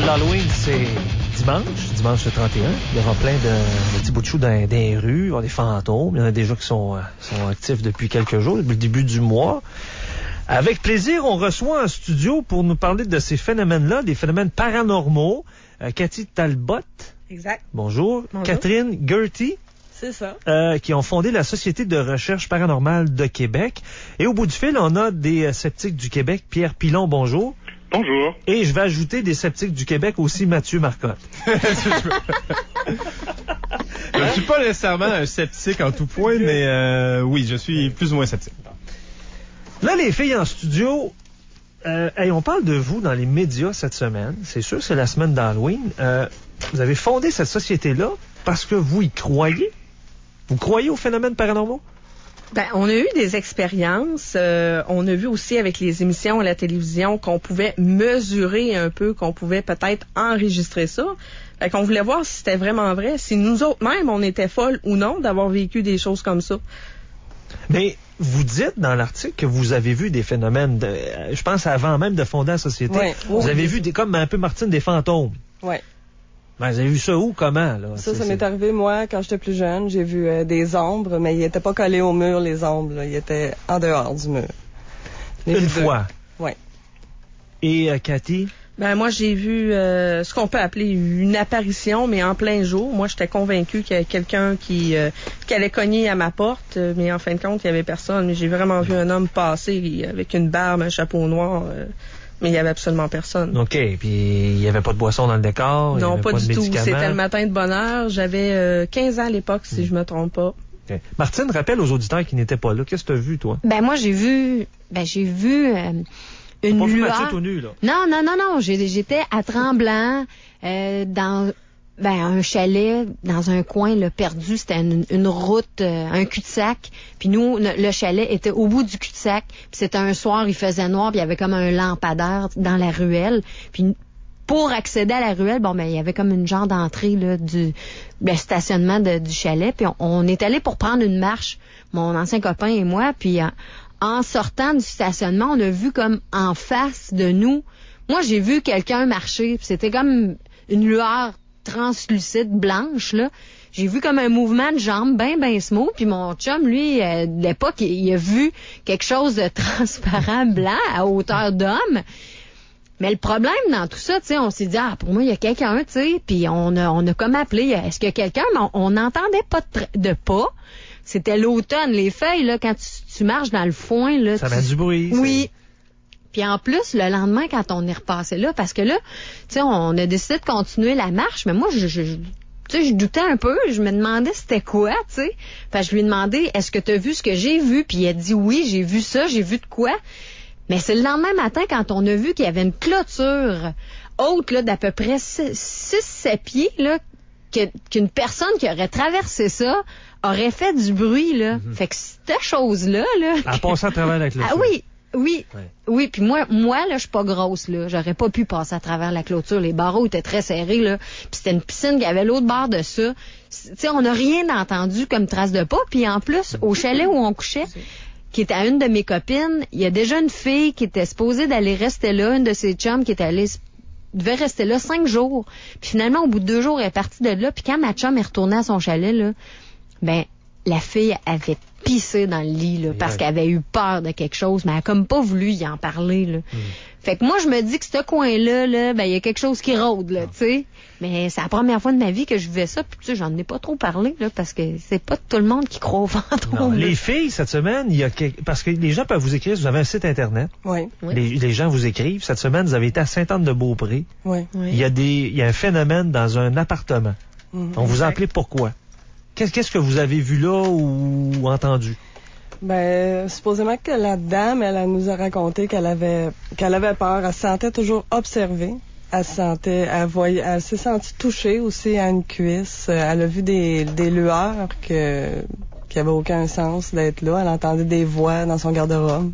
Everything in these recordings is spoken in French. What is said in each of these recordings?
de l'Halloween, c'est dimanche le 31. Il y aura plein de petits bouts de chou dans les rues, il y aura des fantômes. Il y en a déjà qui sont actifs depuis quelques jours, depuis le début du mois. Avec plaisir, on reçoit en studio pour nous parler de ces phénomènes-là, des phénomènes paranormaux. Cathy Talbot. Exact. Bonjour. Catherine Gertie. C'est ça. Qui ont fondé la Société de recherche paranormale de Québec. Et au bout du fil, on a des sceptiques du Québec. Pierre Pilon, bonjour. Bonjour. Et je vais ajouter des sceptiques du Québec aussi, Mathieu Marcotte. Je ne suis pas nécessairement un sceptique en tout point, mais oui, je suis plus ou moins sceptique. Là, les filles en studio, on parle de vous dans les médias cette semaine. C'est sûr, c'est la semaine d'Halloween. Vous avez fondé cette société-là parce que vous y croyez. Vous croyez aux phénomènes paranormaux? Ben, on a eu des expériences. On a vu aussi avec les émissions à la télévision qu'on pouvait mesurer un peu, qu'on pouvait peut-être enregistrer ça. Fait qu'on voulait voir si c'était vraiment vrai, si nous autres même, on était folles ou non d'avoir vécu des choses comme ça. Mais vous dites dans l'article que vous avez vu des phénomènes, je pense avant même de fonder la société. Ouais, vous avez vu comme un peu Martine des fantômes. Oui. Ben, vous avez vu ça où, comment, là? Ça m'est arrivé, moi, quand j'étais plus jeune. J'ai vu des ombres, mais ils n'étaient pas collés au mur, les ombres. Là. Ils étaient en dehors du mur. Une fois? Oui. Et Cathy? Ben, moi, j'ai vu ce qu'on peut appeler une apparition, mais en plein jour. Moi, j'étais convaincue qu'il y avait quelqu'un qui allait cogner à ma porte, mais en fin de compte, il n'y avait personne. Mais j'ai vraiment vu un homme passer avec une barbe, un chapeau noir... mais il n'y avait absolument personne. OK. Puis il n'y avait pas de boisson dans le décor? Non, pas du tout. Médicaments. C'était le matin de bonne heure. J'avais 15 ans à l'époque, si je me trompe pas. Okay. Martine, rappelle aux auditeurs qui n'étaient pas là. Qu'est-ce que tu as vu, toi? Ben, moi, j'ai vu une pas vu lueur. Mathieu tout nu, là? Non. J'étais à Tremblant, dans un chalet, dans un coin là, perdu. C'était une route, un cul-de-sac. Puis nous, le chalet était au bout du cul-de-sac. Puis c'était un soir, il faisait noir, puis il y avait comme un lampadaire dans la ruelle. Puis pour accéder à la ruelle, il y avait comme une genre d'entrée là, du stationnement du chalet. Puis on est allé pour prendre une marche, mon ancien copain et moi. Puis en sortant du stationnement, on a vu comme en face de nous. Moi, j'ai vu quelqu'un marcher. Puis c'était comme une lueur translucide, blanche, là. J'ai vu comme un mouvement de jambes bien smooth, puis mon chum, lui, de l'époque, il a vu quelque chose de transparent, blanc, à hauteur d'homme. Mais le problème dans tout ça, tu sais, on s'est dit, pour moi, il y a quelqu'un, tu sais, puis on a comme appelé, est-ce qu'il y a quelqu'un? Mais on n'entendait pas de pas. C'était l'automne, les feuilles, là, quand tu marches dans le foin, là. Ça met du bruit. Oui. Puis en plus, le lendemain, quand on est repassé là, parce que là, tu sais, on a décidé de continuer la marche, mais moi, je doutais un peu, je me demandais c'était quoi, tu sais. Fait que je lui ai demandé, est-ce que tu as vu ce que j'ai vu? Puis il a dit oui, j'ai vu ça, j'ai vu de quoi? Mais c'est le lendemain matin, quand on a vu qu'il y avait une clôture haute, là, d'à peu près 6-7 pieds, là, qu'une personne qui aurait traversé ça aurait fait du bruit, là. Mm-hmm. Fait que cette chose-là, là... En passant à travers la clôture. Ah oui, puis moi là, je suis pas grosse là, j'aurais pas pu passer à travers la clôture, les barreaux étaient très serrés là, puis c'était une piscine qui avait l'autre bord de ça. Tu sais, on n'a rien entendu comme trace de pas, puis en plus au chalet où on couchait, qui était à une de mes copines, il y a déjà une fille qui était supposée d'aller rester là, une de ses chums qui devait rester là 5 jours. Puis finalement au bout de 2 jours, elle est partie de là, puis quand ma chum est retournée à son chalet là, la fille avait pissé dans le lit là, parce qu'elle avait eu peur de quelque chose, mais elle a comme pas voulu y en parler là. Fait que moi je me dis que ce coin-là il y a quelque chose qui rôde là, tu sais. Mais c'est la première fois de ma vie que je vivais ça, puis tu sais, j'en ai pas trop parlé là, parce que c'est pas tout le monde qui croit aux fantômes. Les filles cette semaine, parce que les gens peuvent vous écrire, vous avez un site internet. Oui. Les gens vous écrivent. Cette semaine, vous avez été à Sainte-Anne-de-Beaupré. Oui. Il y a un phénomène dans un appartement. On vous a appelé pourquoi? Qu'est-ce que vous avez vu là ou entendu? Supposément que la dame, elle nous a raconté qu'elle avait peur. Elle se sentait toujours observée. Elle s'est sentie touchée aussi à une cuisse. Elle a vu des lueurs qui n'avaient aucun sens d'être là. Elle entendait des voix dans son garde-robe.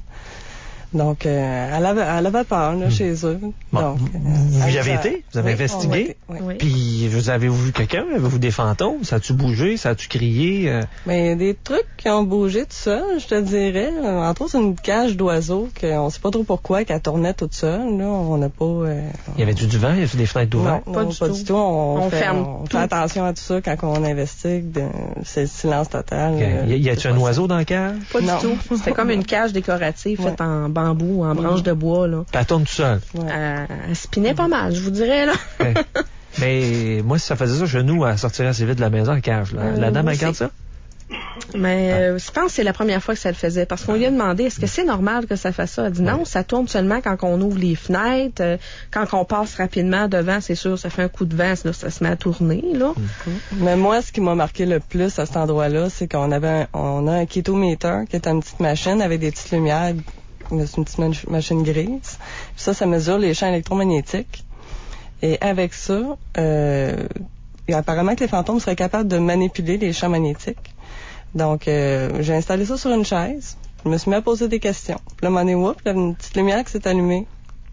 Donc, elle avait peur, là, chez eux. Bon, Donc, vous y avez été? Vous avez investigué? Oui. Puis, vous avez vu quelqu'un? Avez-vous des fantômes? Ça a-tu bougé? Ça a-tu crié? Mais il y a des trucs qui ont bougé tout seul, je te dirais. Entre autres, une cage d'oiseaux qu'on sait pas trop pourquoi, qu'elle tournait toute seule. Là, on n'a pas... Y avait-tu du vent? Y avait-tu des fenêtres ouvertes? Non, pas du tout. On fait tout. attention à tout ça quand on investigue. C'est le silence total. Okay. Y a-tu un oiseau dans la cage? Pas du tout. C'était comme une cage décorative faite en bambou, en branche de bois, là. Elle tourne tout seul. Ouais. Elle spinait pas mal, je vous dirais, là. Ouais. Mais moi, si ça faisait ça chez nous, elle sortirait assez vite de la maison, la cage. Là. La dame, elle garde ça? Mais je pense que c'est la première fois que ça le faisait. Parce qu'on lui a demandé, est-ce que c'est normal que ça fasse ça? Elle dit non, ça tourne seulement quand on ouvre les fenêtres. Quand on passe rapidement devant, c'est sûr, ça fait un coup de vent, là, ça se met à tourner, là. Mais moi, ce qui m'a marqué le plus à cet endroit-là, c'est qu'on a un kétometer, qui est une petite machine avec des petites lumières. C'est une petite machine grise. Puis ça mesure les champs électromagnétiques. Et avec ça, apparemment que les fantômes seraient capables de manipuler les champs magnétiques. Donc, j'ai installé ça sur une chaise. Je me suis mis à poser des questions. Puis là, à un moment donné, il y avait une petite lumière qui s'est allumée.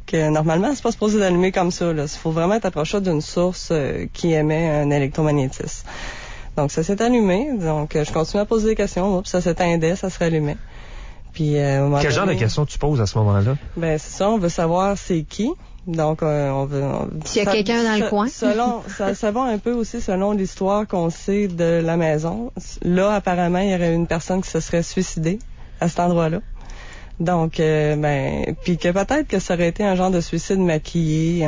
Que normalement, c'est pas supposé d'allumer comme ça. Il faut vraiment être approché d'une source qui émet un électromagnétisme. Donc, ça s'est allumé. Donc, je continuais à poser des questions. Puis ça s'éteindait, ça se rallumait. Puis, quel genre de questions tu poses à ce moment-là? Ben, c'est ça. On veut savoir c'est qui. Donc, on veut... S'il y a quelqu'un dans le coin. Ça va un peu aussi selon l'histoire qu'on sait de la maison. Là, apparemment, il y aurait une personne qui se serait suicidée à cet endroit-là. Donc, puis que peut-être que ça aurait été un genre de suicide maquillé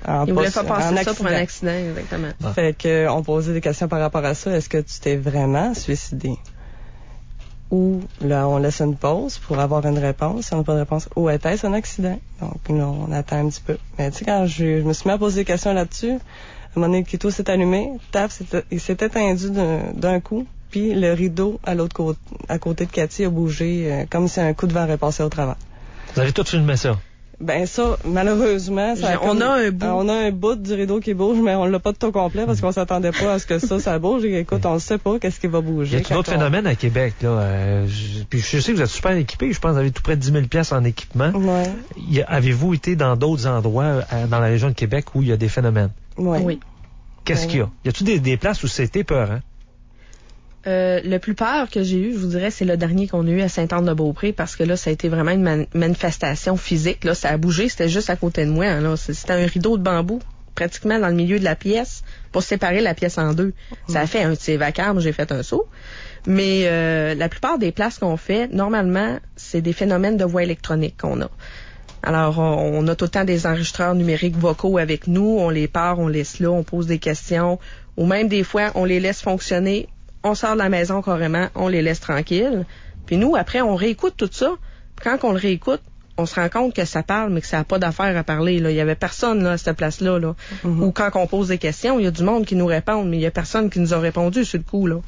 il voulait pas passer ça pour un accident, exactement. Ah. Fait que on posait des questions par rapport à ça. Est-ce que tu t'es vraiment suicidé? Ou là, on laisse une pause pour avoir une réponse. Si on n'a pas de réponse, ou était-ce un accident? Donc là, on attend un petit peu. Mais tu sais, quand je me suis mis à poser des questions là-dessus, à un moment donné, le Kito s'est allumé, il s'est étendu d'un coup, puis le rideau à l'autre côté, à côté de Cathy, a bougé comme si un coup de vent aurait passé au travers. Vous avez tout filmé ça? Ben ça, malheureusement, on a un bout du rideau qui bouge, mais on l'a pas tout au complet parce qu'on s'attendait pas à ce que ça bouge. Et écoute, on ne sait pas qu'est-ce qui va bouger. Il y a un autre phénomène à Québec, là. Puis je sais que vous êtes super équipés. Je pense que vous avez tout près de 10 000 piastres en équipement. Ouais. Avez-vous été dans d'autres endroits dans la région de Québec où il y a des phénomènes? Ouais. Oui. Qu'est-ce qu'il y a? Y a-t-il des places où c'était peur, hein? Le plus peur que j'ai eu, je vous dirais, c'est le dernier qu'on a eu à Sainte-Anne-de-Beaupré parce que là, ça a été vraiment une manifestation physique. Là, ça a bougé, c'était juste à côté de moi. Hein, là. C'était un rideau de bambou, pratiquement dans le milieu de la pièce, pour séparer la pièce en deux. Ça a fait un petit vacarme, j'ai fait un saut. Mais la plupart des places qu'on fait, normalement, c'est des phénomènes de voix électronique qu'on a. Alors, on a tout le temps des enregistreurs numériques vocaux avec nous, on les part, on laisse là, on pose des questions, ou même des fois, on les laisse fonctionner. On sort de la maison carrément, on les laisse tranquilles. Puis nous, après, on réécoute tout ça. Puis quand on le réécoute, on se rend compte que ça parle, mais que ça n'a pas d'affaire à parler. Là. Il y avait personne là, à cette place-là. Là. Ou quand on pose des questions, il y a du monde qui nous répond, mais il y a personne qui nous a répondu sur le coup. Là.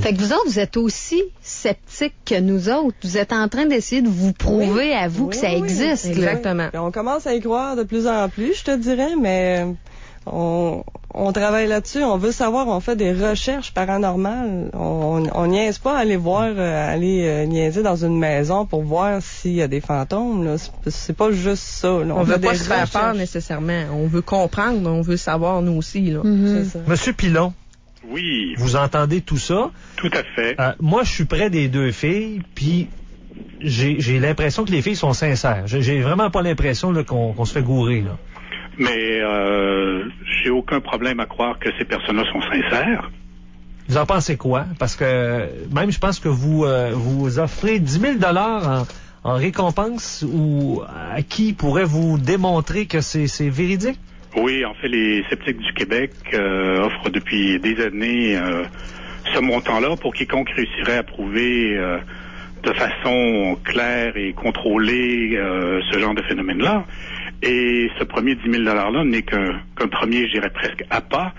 Fait que vous autres, vous êtes aussi sceptiques que nous autres. Vous êtes en train d'essayer de vous prouver à vous que ça existe. Exactement. On commence à y croire de plus en plus, je te dirais, mais... On travaille là-dessus, on veut savoir, on fait des recherches paranormales. On niaise pas à aller voir, aller niaiser dans une maison pour voir s'il y a des fantômes. Là. C'est pas juste ça. Là. On veut pas se faire peur nécessairement. On veut comprendre, on veut savoir nous aussi. Là. C'est ça. Monsieur Pilon. Oui. Vous entendez tout ça? Tout à fait. Moi, je suis près des deux filles, puis j'ai l'impression que les filles sont sincères. J'ai vraiment pas l'impression là, qu'on se fait gourer. Là. Mais j'ai aucun problème à croire que ces personnes-là sont sincères. Vous en pensez quoi? Parce que même je pense que vous offrez 10 000 $ en récompense ou à qui pourrait vous démontrer que c'est véridique? Oui, en fait, les sceptiques du Québec offrent depuis des années ce montant-là pour quiconque réussirait à prouver de façon claire et contrôlée ce genre de phénomène-là. Et ce premier 10 000 $-là n'est qu'un premier, je dirais presque, appât,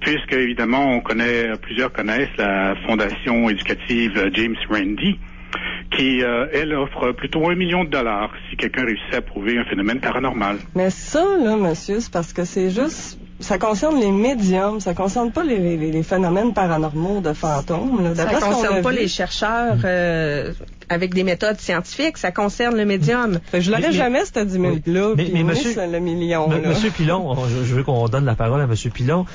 puisque évidemment plusieurs connaissent la fondation éducative James Randi, qui, elle, offre plutôt $1 million si quelqu'un réussit à prouver un phénomène paranormal. Mais ça, là, monsieur, c'est parce que c'est juste ça concerne les médiums, ça concerne pas les phénomènes paranormaux de fantômes. Là. Ça D'après ce qu'on concerne a pas vu. les chercheurs avec des méthodes scientifiques, ça concerne le médium. Fait que je l'aurais jamais, cette 10 minutes-là, Mais puis monsieur- le million. Là. Monsieur Pilon, je veux qu'on donne la parole à Monsieur Pilon.